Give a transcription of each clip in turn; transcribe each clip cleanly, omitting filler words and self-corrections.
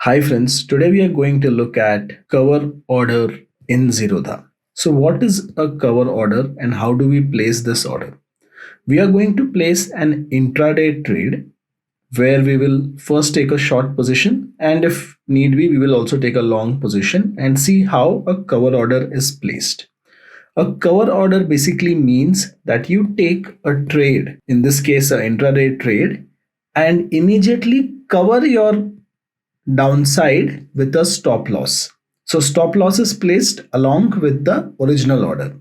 Hi friends, today we are going to look at cover order in Zerodha. So what is a cover order and how do we place this order? We are going to place an intraday trade where we will first take a short position and if need be, we will also take a long position and see how a cover order is placed. A cover order basically means that you take a trade, in this case an intraday trade, and immediately cover your downside with a stop loss. So stop loss is placed along with the original order.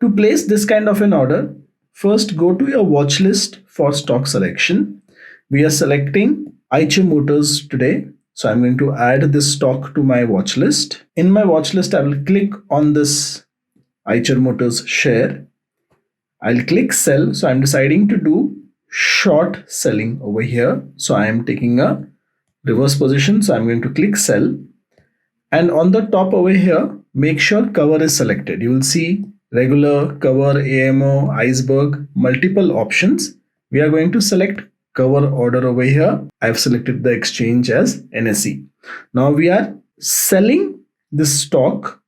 To place this kind of an order, first go to your watch list for stock selection. We are selecting Aichi Motors today. So I'm going to add this stock to my watch list. In my watch list, I will click on this Aichi Motors share. I'll click sell. So I'm deciding to do short selling over here. So I am taking a reverse position. So I'm going to click sell, and on the top over here, make sure cover is selected. You will see regular, cover, AMO, iceberg, multiple options. We are going to select cover order over here. I've selected the exchange as NSE. Now we are selling this stock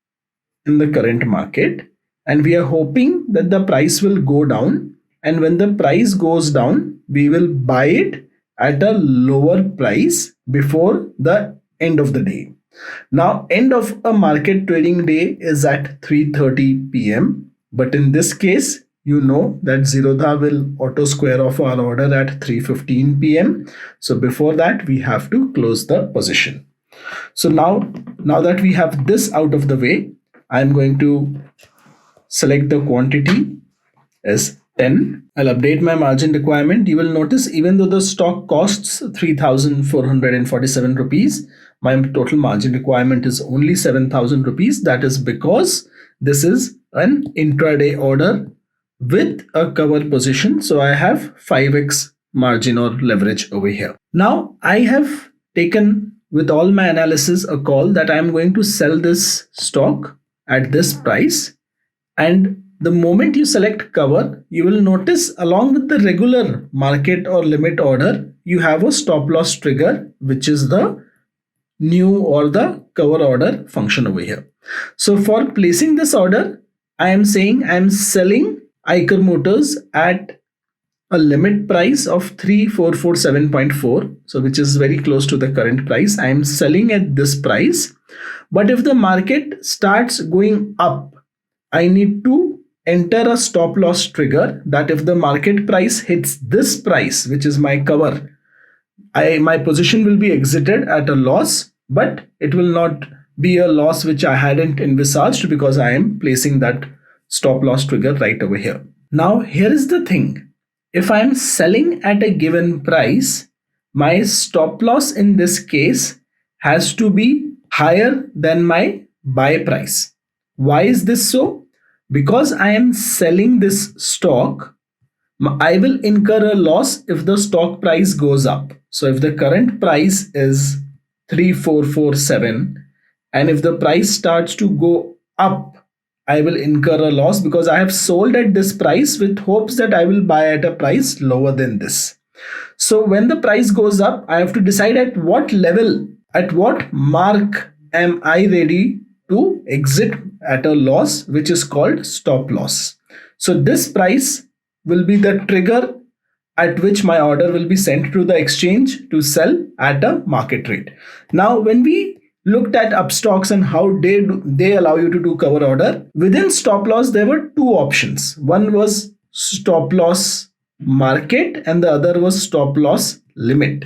in the current market and we are hoping that the price will go down, and when the price goes down we will buy it at a lower price before the end of the day. Now end of a market trading day is at 3:30 p.m. but in this case you know that Zerodha will auto square off our order at 3:15 p.m. So before that we have to close the position. So now that we have this out of the way, I'm going to select the quantity as 10. I'll update my margin requirement. You will notice even though the stock costs 3,447 rupees, my total margin requirement is only 7,000 rupees. That is because this is an intraday order with a cover position. So I have 5x margin or leverage over here. Now I have taken with all my analysis a call that I am going to sell this stock at this price, and the moment you select cover, you will notice along with the regular market or limit order, you have a stop loss trigger, which is the new or the cover order function over here. So for placing this order, I am saying I am selling Aichi Motors at a limit price of 3447.4, so which is very close to the current price. I am selling at this price, but if the market starts going up, I need to enter a stop loss trigger that if the market price hits this price, which is my cover, my position will be exited at a loss, but it will not be a loss which I hadn't envisaged because I am placing that stop loss trigger right over here. Now here is the thing. If I am selling at a given price, my stop loss in this case has to be higher than my buy price. Why is this so? Because I am selling this stock, I will incur a loss if the stock price goes up. So if the current price is 3447 and if the price starts to go up, I will incur a loss because I have sold at this price with hopes that I will buy at a price lower than this. So when the price goes up, I have to decide at what level, at what mark am I ready to exit at a loss, which is called stop loss. So this price will be the trigger at which my order will be sent to the exchange to sell at a market rate. Now, when we looked at upstocks and how they allow you to do cover order, within stop loss, there were two options. One was stop loss market and the other was stop loss limit.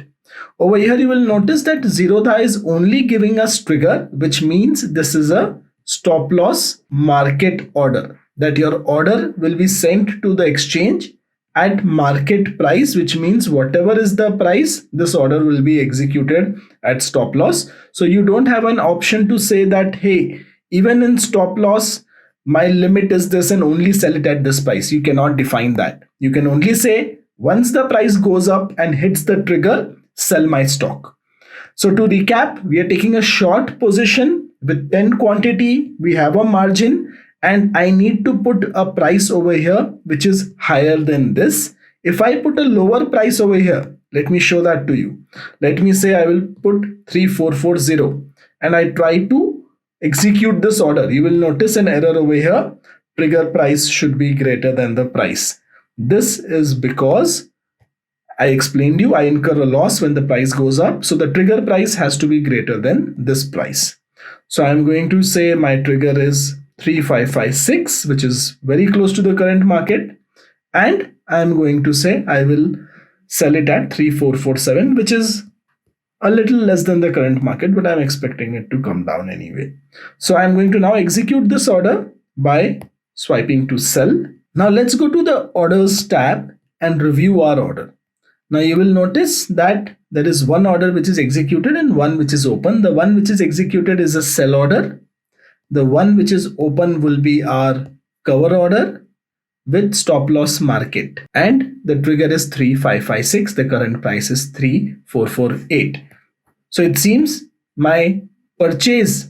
Over here, you will notice that Zerodha is only giving us trigger, which means this is a stop loss market order, that your order will be sent to the exchange at market price, which means whatever is the price, this order will be executed at stop loss. So you don't have an option to say that, hey, even in stop loss, my limit is this and only sell it at this price. You cannot define that. You can only say once the price goes up and hits the trigger, sell my stock. So to recap, we are taking a short position with 10 quantity. We have a margin and I need to put a price over here which is higher than this. If I put a lower price over here, Let me show that to you. Let me say I will put 3440 and I try to execute this order. You will notice an error over here. Trigger price should be greater than the price. This is because I explained you, I incur a loss when the price goes up. So the trigger price has to be greater than this price. So I'm going to say my trigger is 3556, which is very close to the current market. And I'm going to say I will sell it at 3447, which is a little less than the current market, but I'm expecting it to come down anyway. So I'm going to now execute this order by swiping to sell. Now let's go to the orders tab and review our order. Now you will notice that there is one order which is executed and one which is open. The one which is executed is a sell order. The one which is open will be our cover order with stop loss market. And the trigger is 3556. The current price is 3448. So it seems my purchase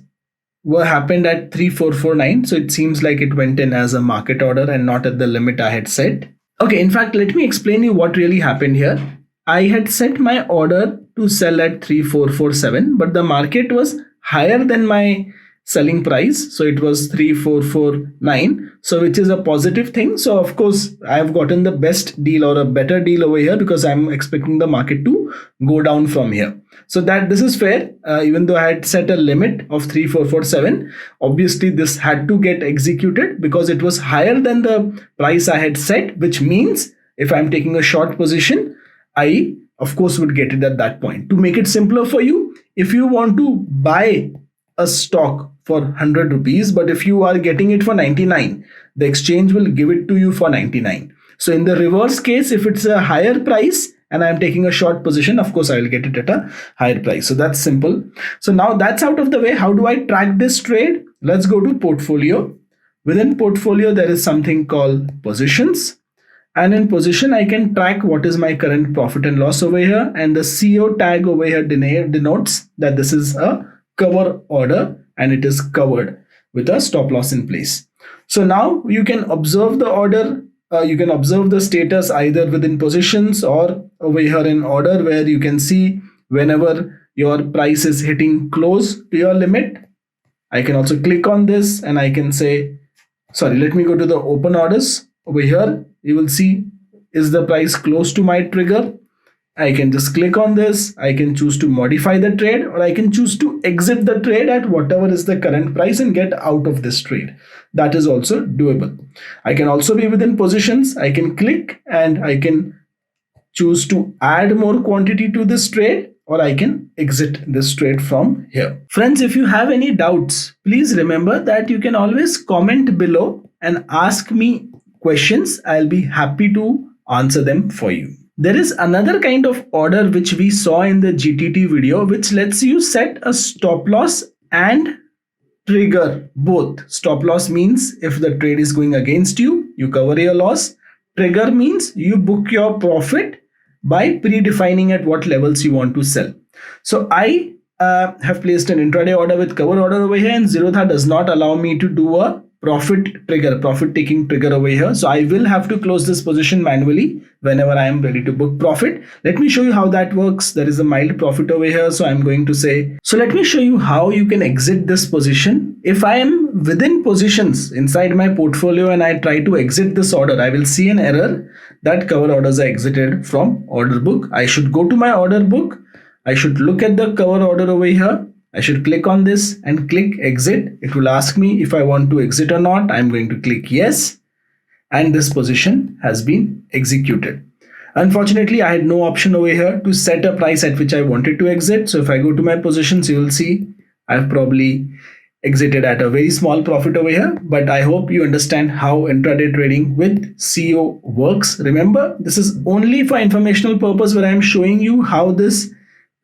happened at 3449. So it seems like it went in as a market order and not at the limit I had set. Okay, in fact, let me explain you what really happened here. I had set my order to sell at 3447, but the market was higher than my selling price. So it was 3449, so which is a positive thing. So of course, I have gotten the best deal or a better deal over here because I'm expecting the market to go down from here. So that this is fair, even though I had set a limit of 3447. Obviously, this had to get executed because it was higher than the price I had set, which means if I'm taking a short position, I of course would get it at that point. To make it simpler for you, if you want to buy a stock for 100 rupees, but if you are getting it for 99, the exchange will give it to you for 99. So in the reverse case, if it's a higher price and I'm taking a short position, of course I will get it at a higher price. So that's simple. So now that's out of the way. How do I track this trade? Let's go to portfolio. Within portfolio, there is something called positions. And in position, I can track what is my current profit and loss over here. And the CO tag over here denotes that this is a cover order and it is covered with a stop loss in place. So now you can observe the order. You can observe the status either within positions or over here in order, where you can see whenever your price is hitting close to your limit. I can also click on this and I can say, sorry, let me go to the open orders. Over here, you will see, is the price close to my trigger? I can just click on this. I can choose to modify the trade, or I can choose to exit the trade at whatever is the current price and get out of this trade. That is also doable. I can also be within positions. I can click and I can choose to add more quantity to this trade, or I can exit this trade from here. Friends, if you have any doubts, please remember that you can always comment below and ask me questions. I'll be happy to answer them for you. There is another kind of order which we saw in the GTT video, which lets you set a stop loss and trigger both. Stop loss means if the trade is going against you, you cover your loss. Trigger means you book your profit by predefining at what levels you want to sell. So I have placed an intraday order with cover order over here, and Zerodha does not allow me to do a profit taking trigger over here. So I will have to close this position manually whenever I am ready to book profit. Let me show you how that works. There is a mild profit over here. So I'm going to say, so let me show you how you can exit this position. If I am within positions inside my portfolio and I try to exit this order, I will see an error that cover orders are exited from order book. I should go to my order book. I should look at the cover order over here. I should click on this and click exit. It will ask me if I want to exit or not. I'm going to click yes. And this position has been executed. Unfortunately, I had no option over here to set a price at which I wanted to exit. So if I go to my positions, you will see I've probably exited at a very small profit over here. But I hope you understand how intraday trading with CO works. Remember, this is only for informational purpose where I'm showing you how this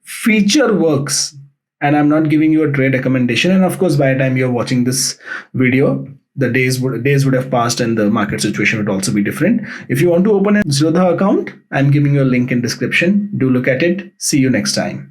feature works. And I'm not giving you a trade recommendation. And of course, by the time you're watching this video, the days would have passed and the market situation would also be different. If you want to open a Zerodha account, I'm giving you a link in description. Do look at it. See you next time.